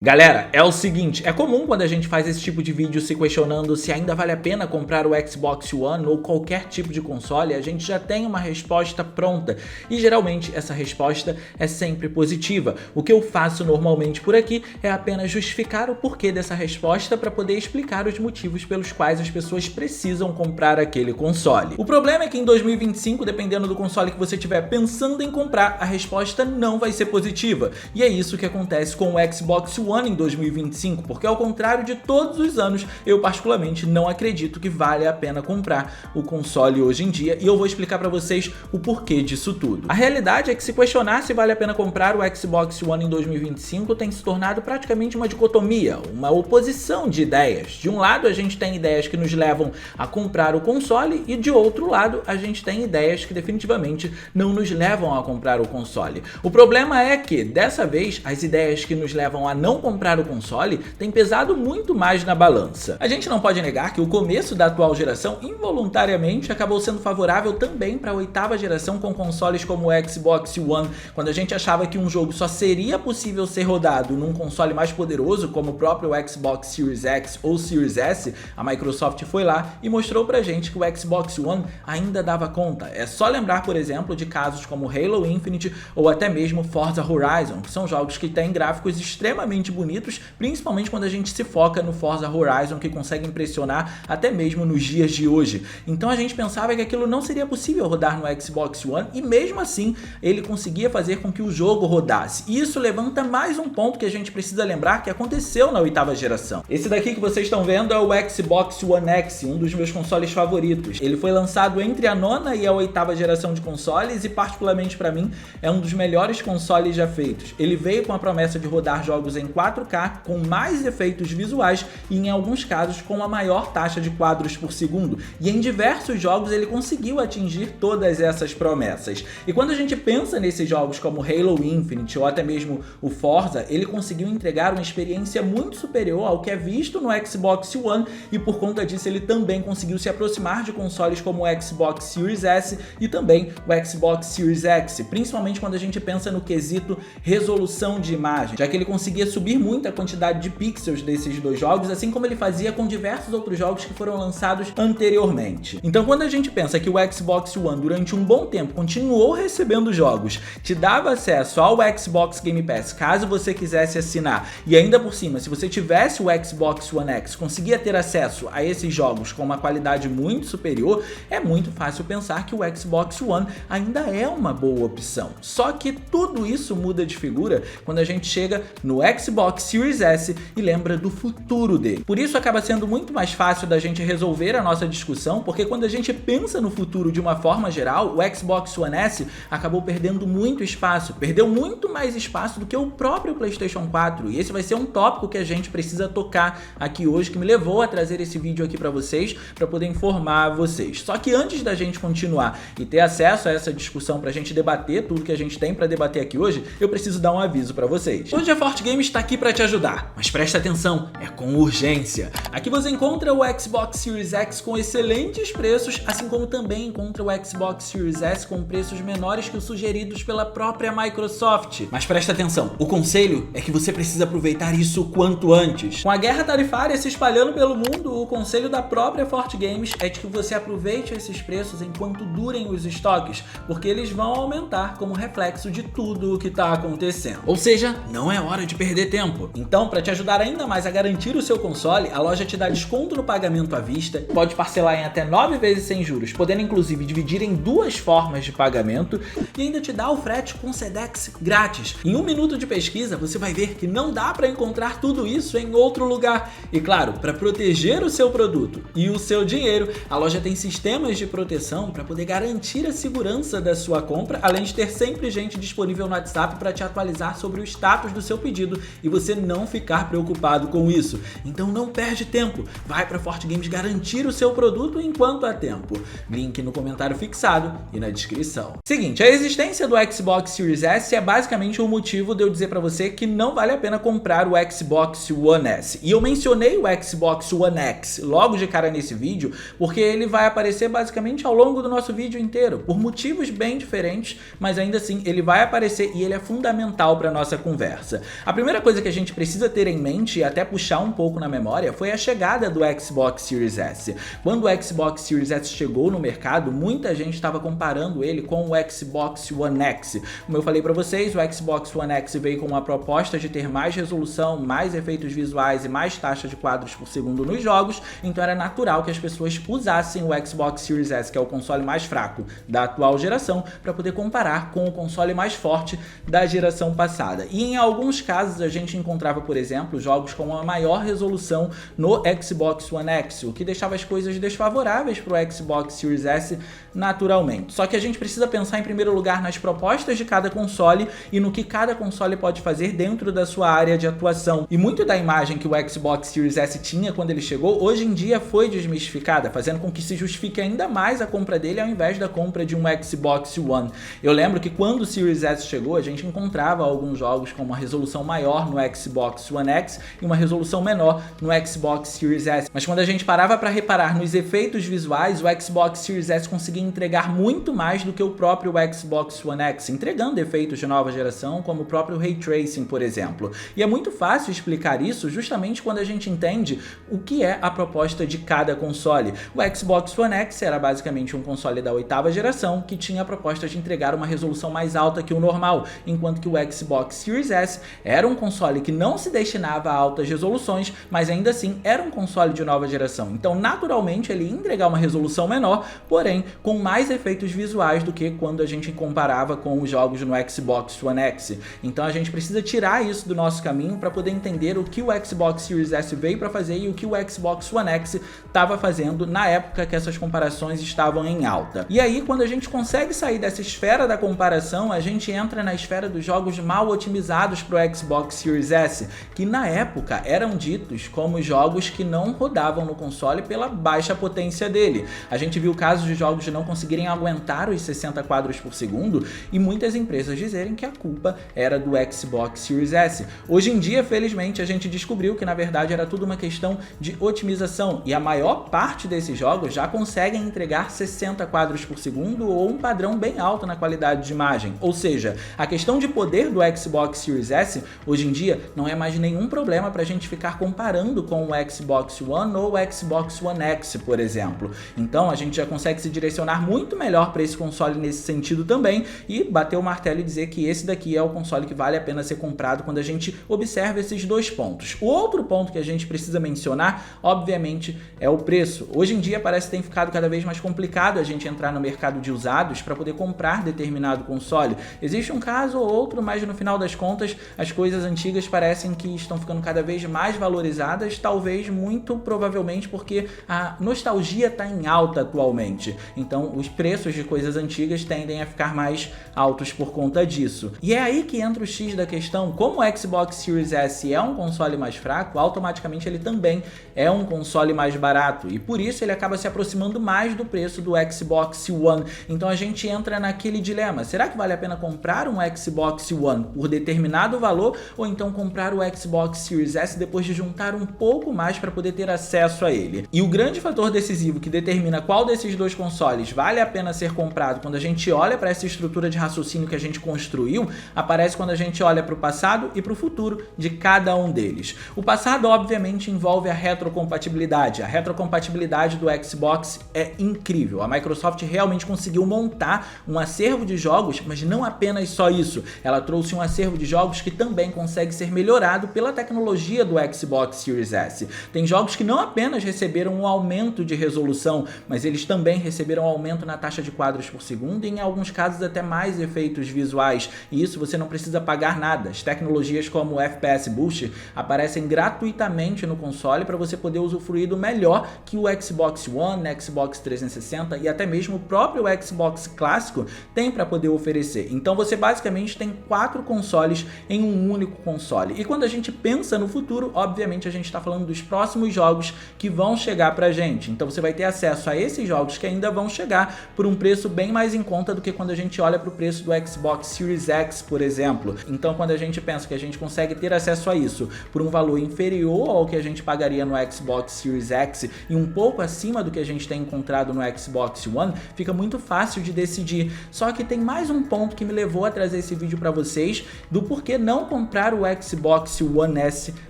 Galera, é o seguinte, é comum quando a gente faz esse tipo de vídeo se questionando se ainda vale a pena comprar o Xbox One ou qualquer tipo de console, a gente já tem uma resposta pronta e geralmente essa resposta é sempre positiva. O que eu faço normalmente por aqui é apenas justificar o porquê dessa resposta para poder explicar os motivos pelos quais as pessoas precisam comprar aquele console. O problema é que em 2025, dependendo do console que você estiver pensando em comprar, a resposta não vai ser positiva. E é isso que acontece com o Xbox One em 2025, porque ao contrário de todos os anos, eu particularmente não acredito que vale a pena comprar o console hoje em dia, e eu vou explicar para vocês o porquê disso tudo. A realidade é que se questionar se vale a pena comprar o Xbox One em 2025 tem se tornado praticamente uma dicotomia, uma oposição de ideias. De um lado a gente tem ideias que nos levam a comprar o console e de outro lado a gente tem ideias que definitivamente não nos levam a comprar o console. O problema é que dessa vez as ideias que nos levam a não comprar o console tem pesado muito mais na balança. A gente não pode negar que o começo da atual geração involuntariamente acabou sendo favorável também para a oitava geração com consoles como o Xbox One, quando a gente achava que um jogo só seria possível ser rodado num console mais poderoso como o próprio Xbox Series X ou Series S, a Microsoft foi lá e mostrou pra gente que o Xbox One ainda dava conta. É só lembrar, por exemplo, de casos como Halo Infinite ou até mesmo Forza Horizon, que são jogos que têm gráficos extremamente bonitos, principalmente quando a gente se foca no Forza Horizon, que consegue impressionar até mesmo nos dias de hoje. Então a gente pensava que aquilo não seria possível rodar no Xbox One e mesmo assim ele conseguia fazer com que o jogo rodasse. E isso levanta mais um ponto que a gente precisa lembrar que aconteceu na oitava geração. Esse daqui que vocês estão vendo é o Xbox One X, um dos meus consoles favoritos. Ele foi lançado entre a nona e a oitava geração de consoles e particularmente para mim é um dos melhores consoles já feitos. Ele veio com a promessa de rodar jogos em 4K, com mais efeitos visuais e em alguns casos com a maior taxa de quadros por segundo, e em diversos jogos ele conseguiu atingir todas essas promessas. E quando a gente pensa nesses jogos como Halo Infinite ou até mesmo o Forza, ele conseguiu entregar uma experiência muito superior ao que é visto no Xbox One e por conta disso ele também conseguiu se aproximar de consoles como o Xbox Series S e também o Xbox Series X, principalmente quando a gente pensa no quesito resolução de imagem, já que ele conseguia subir muito a quantidade de pixels desses dois jogos, assim como ele fazia com diversos outros jogos que foram lançados anteriormente. Então quando a gente pensa que o Xbox One durante um bom tempo continuou recebendo jogos, te dava acesso ao Xbox Game Pass caso você quisesse assinar, e ainda por cima, se você tivesse o Xbox One X, conseguia ter acesso a esses jogos com uma qualidade muito superior, é muito fácil pensar que o Xbox One ainda é uma boa opção. Só que tudo isso muda de figura quando a gente chega no Xbox Series S e lembra do futuro dele. Por isso acaba sendo muito mais fácil da gente resolver a nossa discussão, porque quando a gente pensa no futuro de uma forma geral, o Xbox One S acabou perdendo muito espaço, perdeu muito mais espaço do que o próprio PlayStation 4, e esse vai ser um tópico que a gente precisa tocar aqui hoje, que me levou a trazer esse vídeo aqui para vocês, para poder informar vocês. Só que antes da gente continuar e ter acesso a essa discussão para a gente debater tudo que a gente tem para debater aqui hoje, eu preciso dar um aviso para vocês. Hoje a Forte Games está aqui para te ajudar, mas presta atenção, é com urgência. Aqui você encontra o Xbox Series X com excelentes preços, assim como também encontra o Xbox Series S com preços menores que os sugeridos pela própria Microsoft. Mas presta atenção, o conselho é que você precisa aproveitar isso o quanto antes. Com a guerra tarifária se espalhando pelo mundo, o conselho da própria Forte Games é de que você aproveite esses preços enquanto durem os estoques, porque eles vão aumentar como reflexo de tudo o que está acontecendo. Ou seja, não é hora de perder tempo. Então, para te ajudar ainda mais a garantir o seu console, a loja te dá desconto no pagamento à vista, pode parcelar em até 9 vezes sem juros, podendo inclusive dividir em 2 formas de pagamento e ainda te dá o frete com Sedex grátis. Em 1 minuto de pesquisa, você vai ver que não dá para encontrar tudo isso em outro lugar. E claro, para proteger o seu produto e o seu dinheiro, a loja tem sistemas de proteção para poder garantir a segurança da sua compra, além de ter sempre gente disponível no WhatsApp para te atualizar sobre o status do seu pedido e você não ficar preocupado com isso. Então não perde tempo, vai para Forte Games garantir o seu produto enquanto há tempo. Link no comentário fixado e na descrição. Seguinte, a existência do Xbox Series S é basicamente o motivo de eu dizer para você que não vale a pena comprar o Xbox One S. E eu mencionei o Xbox One X logo de cara nesse vídeo, porque ele vai aparecer basicamente ao longo do nosso vídeo inteiro, por motivos bem diferentes, mas ainda assim ele vai aparecer e ele é fundamental para nossa conversa. A primeira coisa coisa que a gente precisa ter em mente e até puxar um pouco na memória foi a chegada do Xbox Series S. Quando o Xbox Series S chegou no mercado, muita gente estava comparando ele com o Xbox One X. Como eu falei para vocês, o Xbox One X veio com uma proposta de ter mais resolução, mais efeitos visuais e mais taxa de quadros por segundo nos jogos, então era natural que as pessoas usassem o Xbox Series S, que é o console mais fraco da atual geração, para poder comparar com o console mais forte da geração passada. E em alguns casos a gente encontrava, por exemplo, jogos com uma maior resolução no Xbox One X, o que deixava as coisas desfavoráveis para o Xbox Series S naturalmente. Só que a gente precisa pensar em primeiro lugar nas propostas de cada console e no que cada console pode fazer dentro da sua área de atuação. E muito da imagem que o Xbox Series S tinha quando ele chegou, hoje em dia foi desmistificada, fazendo com que se justifique ainda mais a compra dele ao invés da compra de um Xbox One. Eu lembro que quando o Series S chegou, a gente encontrava alguns jogos com uma resolução maior no Xbox One X e uma resolução menor no Xbox Series S. Mas quando a gente parava para reparar nos efeitos visuais, o Xbox Series S conseguia entregar muito mais do que o próprio Xbox One X, entregando efeitos de nova geração, como o próprio Ray Tracing, por exemplo. E é muito fácil explicar isso justamente quando a gente entende o que é a proposta de cada console. O Xbox One X era basicamente um console da 8ª geração que tinha a proposta de entregar uma resolução mais alta que o normal, enquanto que o Xbox Series S era um console que não se destinava a altas resoluções, mas ainda assim era um console de nova geração. Então, naturalmente, ele ia entregar uma resolução menor, porém com mais efeitos visuais do que quando a gente comparava com os jogos no Xbox One X. Então a gente precisa tirar isso do nosso caminho para poder entender o que o Xbox Series S veio para fazer e o que o Xbox One X estava fazendo na época que essas comparações estavam em alta. E aí, quando a gente consegue sair dessa esfera da comparação, a gente entra na esfera dos jogos mal otimizados para o Xbox Series S, que na época eram ditos como jogos que não rodavam no console pela baixa potência dele. A gente viu casos de jogos de não conseguirem aguentar os 60 quadros por segundo e muitas empresas dizerem que a culpa era do Xbox Series S. Hoje em dia, felizmente, a gente descobriu que na verdade era tudo uma questão de otimização e a maior parte desses jogos já conseguem entregar 60 quadros por segundo ou um padrão bem alto na qualidade de imagem. Ou seja, a questão de poder do Xbox Series S hoje em dia não é mais nenhum problema para a gente ficar comparando com o Xbox One ou o Xbox One X, por exemplo. Então a gente já consegue se direcionar muito melhor para esse console nesse sentido também e bater o martelo e dizer que esse daqui é o console que vale a pena ser comprado quando a gente observa esses dois pontos. O outro ponto que a gente precisa mencionar, obviamente, é o preço. Hoje em dia parece que tem ficado cada vez mais complicado a gente entrar no mercado de usados para poder comprar determinado console. Existe um caso ou outro, mas no final das contas as coisas antigas parecem que estão ficando cada vez mais valorizadas, talvez muito provavelmente porque a nostalgia está em alta atualmente. Então os preços de coisas antigas tendem a ficar mais altos por conta disso. E é aí que entra o X da questão. Como o Xbox Series S é um console mais fraco, automaticamente ele também é um console mais barato e por isso ele acaba se aproximando mais do preço do Xbox One. Então a gente entra naquele dilema: será que vale a pena comprar um Xbox One por determinado valor ou então comprar o Xbox Series S depois de juntar um pouco mais para poder ter acesso a ele? E o grande fator decisivo que determina qual desses dois consoles vale a pena ser comprado quando a gente olha para essa estrutura de raciocínio que a gente construiu, aparece quando a gente olha para o passado e para o futuro de cada um deles. O passado obviamente envolve a retrocompatibilidade. A retrocompatibilidade do Xbox é incrível. A Microsoft realmente conseguiu montar um acervo de jogos, mas não apenas só isso. Ela trouxe um acervo de jogos que também consegue ser melhorado pela tecnologia do Xbox Series S. Tem jogos que não apenas receberam um aumento de resolução, mas eles também receberam um aumento na taxa de quadros por segundo e em alguns casos até mais efeitos visuais. E isso você não precisa pagar nada. As tecnologias como o FPS Boost aparecem gratuitamente no console para você poder usufruir do melhor que o Xbox One, Xbox 360 e até mesmo o próprio Xbox clássico tem para poder oferecer. Então você basicamente tem 4 consoles em um único console. E quando a gente pensa no futuro, obviamente a gente está falando dos próximos jogos que vão chegar pra gente. Então você vai ter acesso a esses jogos que ainda vão chegar por um preço bem mais em conta do que quando a gente olha para o preço do Xbox Series X, por exemplo. Então quando a gente pensa que a gente consegue ter acesso a isso por um valor inferior ao que a gente pagaria no Xbox Series X e um pouco acima do que a gente tem encontrado no Xbox One, fica muito fácil de decidir. Só que tem mais um ponto que me levou a trazer esse vídeo para vocês do porquê não comprar o o Xbox One S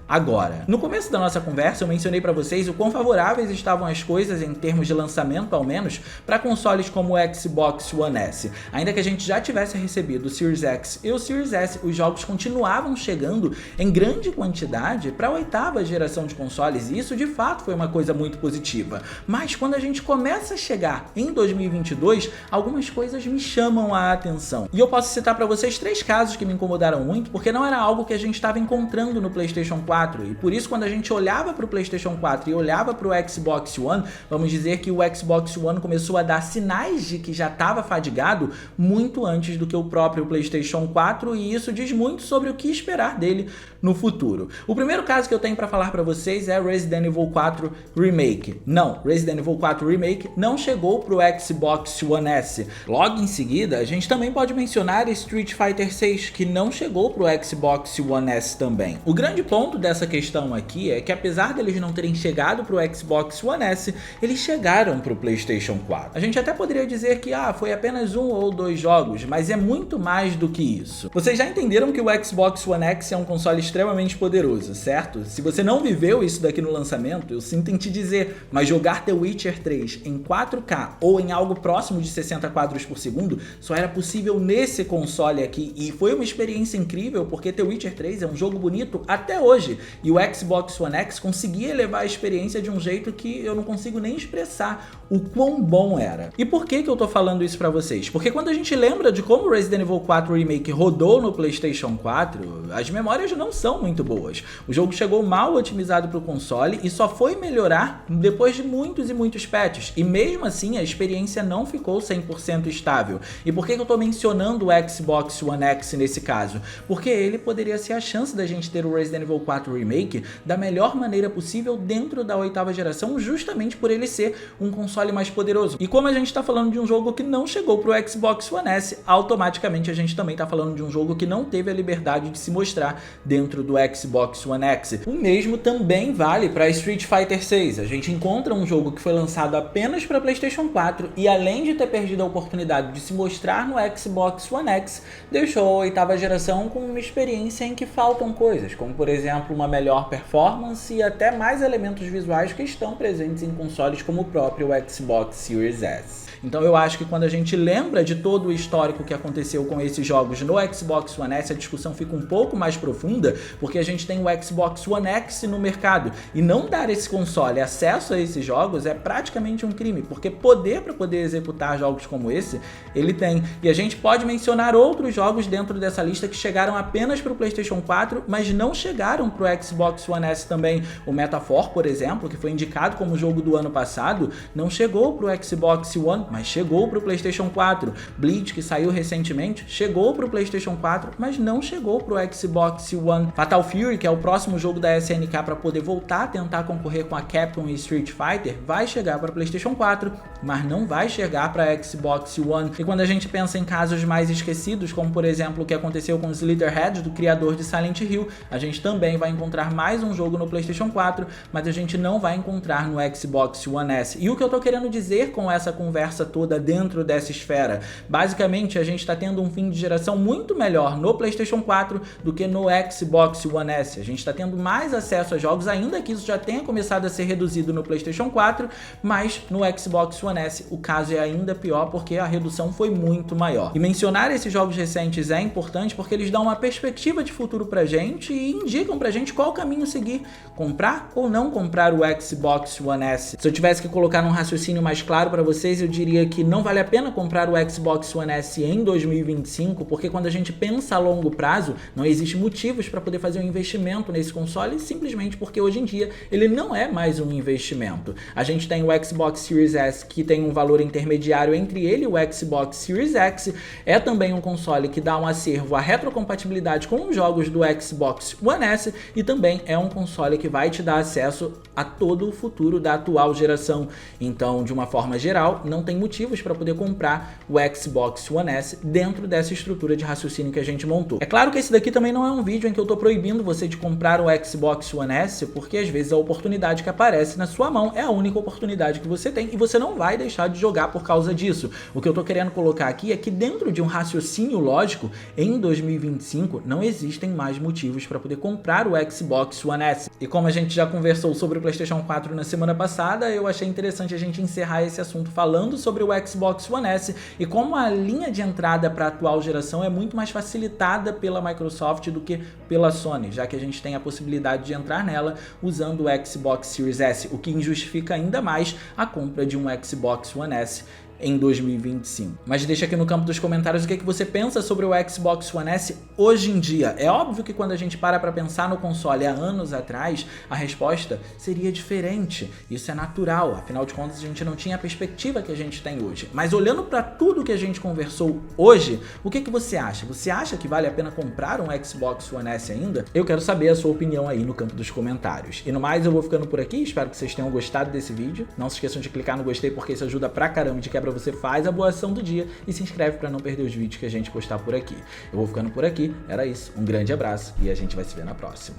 agora. No começo da nossa conversa eu mencionei para vocês o quão favoráveis estavam as coisas em termos de lançamento, ao menos, para consoles como o Xbox One S. Ainda que a gente já tivesse recebido o Series X e o Series S, os jogos continuavam chegando em grande quantidade para a 8ª geração de consoles, e isso de fato foi uma coisa muito positiva. Mas quando a gente começa a chegar em 2022, algumas coisas me chamam a atenção. E eu posso citar para vocês 3 casos que me incomodaram muito, porque não era algo que a gente estava encontrando no PlayStation 4, e por isso quando a gente olhava para o PlayStation 4 e olhava para o Xbox One, vamos dizer que o Xbox One começou a dar sinais de que já estava fadigado muito antes do que o próprio PlayStation 4, e isso diz muito sobre o que esperar dele no futuro. O primeiro caso que eu tenho para falar para vocês é Resident Evil 4 Remake. Não, Resident Evil 4 Remake não chegou para o Xbox One S. Logo em seguida, a gente também pode mencionar Street Fighter 6, que não chegou para o Xbox One S também. O grande ponto dessa questão aqui é que, apesar deles não terem chegado para o Xbox One S, eles chegaram para o PlayStation 4. A gente até poderia dizer que foi apenas 1 ou 2 jogos, mas é muito mais do que isso. Vocês já entenderam que o Xbox One X é um console extremamente poderoso, certo? Se você não viveu isso daqui no lançamento, eu sinto em te dizer, mas jogar The Witcher 3 em 4K ou em algo próximo de 60 quadros por segundo só era possível nesse console aqui, e foi uma experiência incrível porque The Witcher 3 é um jogo bonito até hoje, e o Xbox One X conseguia elevar a experiência de um jeito que eu não consigo nem expressar o quão bom era. E por que eu tô falando isso pra vocês? Porque quando a gente lembra de como Resident Evil 4 Remake rodou no PlayStation 4, as memórias não são muito boas. O jogo chegou mal otimizado pro console e só foi melhorar depois de muitos e muitos patches, e mesmo assim a experiência não ficou 100% estável. E por que eu tô mencionando o Xbox One X nesse caso? Porque ele poderia ser a chance da gente ter o Resident Evil 4 Remake da melhor maneira possível dentro da 8ª geração, justamente por ele ser um console mais poderoso. E como a gente tá falando de um jogo que não chegou pro Xbox One S, automaticamente a gente também tá falando de um jogo que não teve a liberdade de se mostrar dentro do Xbox One X. O mesmo também vale para Street Fighter 6. A gente encontra um jogo que foi lançado apenas para PlayStation 4 e, além de ter perdido a oportunidade de se mostrar no Xbox One X, deixou a 8ª geração com uma experiência em que faltam coisas, como por exemplo uma melhor performance e até mais elementos visuais que estão presentes em consoles como o próprio Xbox Series S. Então eu acho que quando a gente lembra de todo o histórico que aconteceu com esses jogos no Xbox One S, a discussão fica um pouco mais profunda, porque a gente tem o Xbox One X no mercado, e não dar esse console acesso a esses jogos é praticamente um crime, porque para poder executar jogos como esse, ele tem. E a gente pode mencionar outros jogos dentro dessa lista que chegaram apenas para o PlayStation 4, mas não chegaram para o Xbox One S também. O Metaphor, por exemplo, que foi indicado como jogo do ano passado, não chegou para o Xbox One, mas chegou para o PlayStation 4. Bleach, que saiu recentemente, chegou para o PlayStation 4, mas não chegou para o Xbox One. Fatal Fury, que é o próximo jogo da SNK para poder voltar a tentar concorrer com a Capcom e Street Fighter, vai chegar para PlayStation 4, mas não vai chegar para Xbox One. E quando a gente pensa em casos mais esquecidos, como por exemplo o que aconteceu com Slitherhead, do criador de Silent Hill, a gente também vai encontrar mais um jogo no PlayStation 4, mas a gente não vai encontrar no Xbox One S. E o que eu tô querendo dizer com essa conversa toda dentro dessa esfera? Basicamente, a gente está tendo um fim de geração muito melhor no PlayStation 4 do que no Xbox One S. A gente está tendo mais acesso a jogos, ainda que isso já tenha começado a ser reduzido no PlayStation 4, mas no Xbox One S o caso é ainda pior, porque a redução foi muito maior. E mencionar esses jogos recentes é importante porque eles dão uma perspectiva de futuro pra gente e indicam pra gente qual caminho seguir, comprar ou não comprar o Xbox One S. Se eu tivesse que colocar num raciocínio mais claro para vocês, eu diria que não vale a pena comprar o Xbox One S em 2025, porque quando a gente pensa a longo prazo, não existe motivos para poder fazer um investimento nesse console, simplesmente porque hoje em dia ele não é mais um investimento. A gente tem o Xbox Series S, que tem um valor intermediário entre ele e o Xbox Series X, é também um console que dá um acervo à retrocompatibilidade com os jogos do Xbox One S, e também é um console que vai te dar acesso a todo o futuro da atual geração. Então, de uma forma geral, não tem motivos para poder comprar o Xbox One S dentro dessa estrutura de raciocínio que a gente montou. É claro que esse daqui também não é um vídeo em que eu tô proibindo você de comprar o Xbox One S porque às vezes a oportunidade que aparece na sua mão é a única oportunidade que você tem e você não vai deixar de jogar por causa disso. O que eu tô querendo colocar aqui é que dentro de um raciocínio lógico, em 2025 não existem mais motivos para poder comprar o Xbox One S. E como a gente já conversou sobre o PlayStation 4 na semana passada, eu achei interessante a gente encerrar esse assunto falando sobre o Xbox One S e como a linha de entrada para a atual geração é muito mais facilitada pela Microsoft do que pela Sony, já que a gente tem a possibilidade de entrar nela usando o Xbox Series S, o que injustifica ainda mais a compra de um Xbox One S em 2025. Mas deixa aqui no campo dos comentários o que você pensa sobre o Xbox One S hoje em dia. É óbvio que quando a gente para pensar no console há anos atrás, a resposta seria diferente. Isso é natural, afinal de contas a gente não tinha a perspectiva que a gente tem hoje. Mas olhando para tudo que a gente conversou hoje, o que você acha? Você acha que vale a pena comprar um Xbox One S ainda? Eu quero saber a sua opinião aí no campo dos comentários. E no mais, eu vou ficando por aqui, espero que vocês tenham gostado desse vídeo. Não se esqueçam de clicar no gostei porque isso ajuda pra caramba, de quebra você faz a boa ação do dia e se inscreve para não perder os vídeos que a gente postar por aqui. Eu vou ficando por aqui, era isso, um grande abraço e a gente vai se ver na próxima.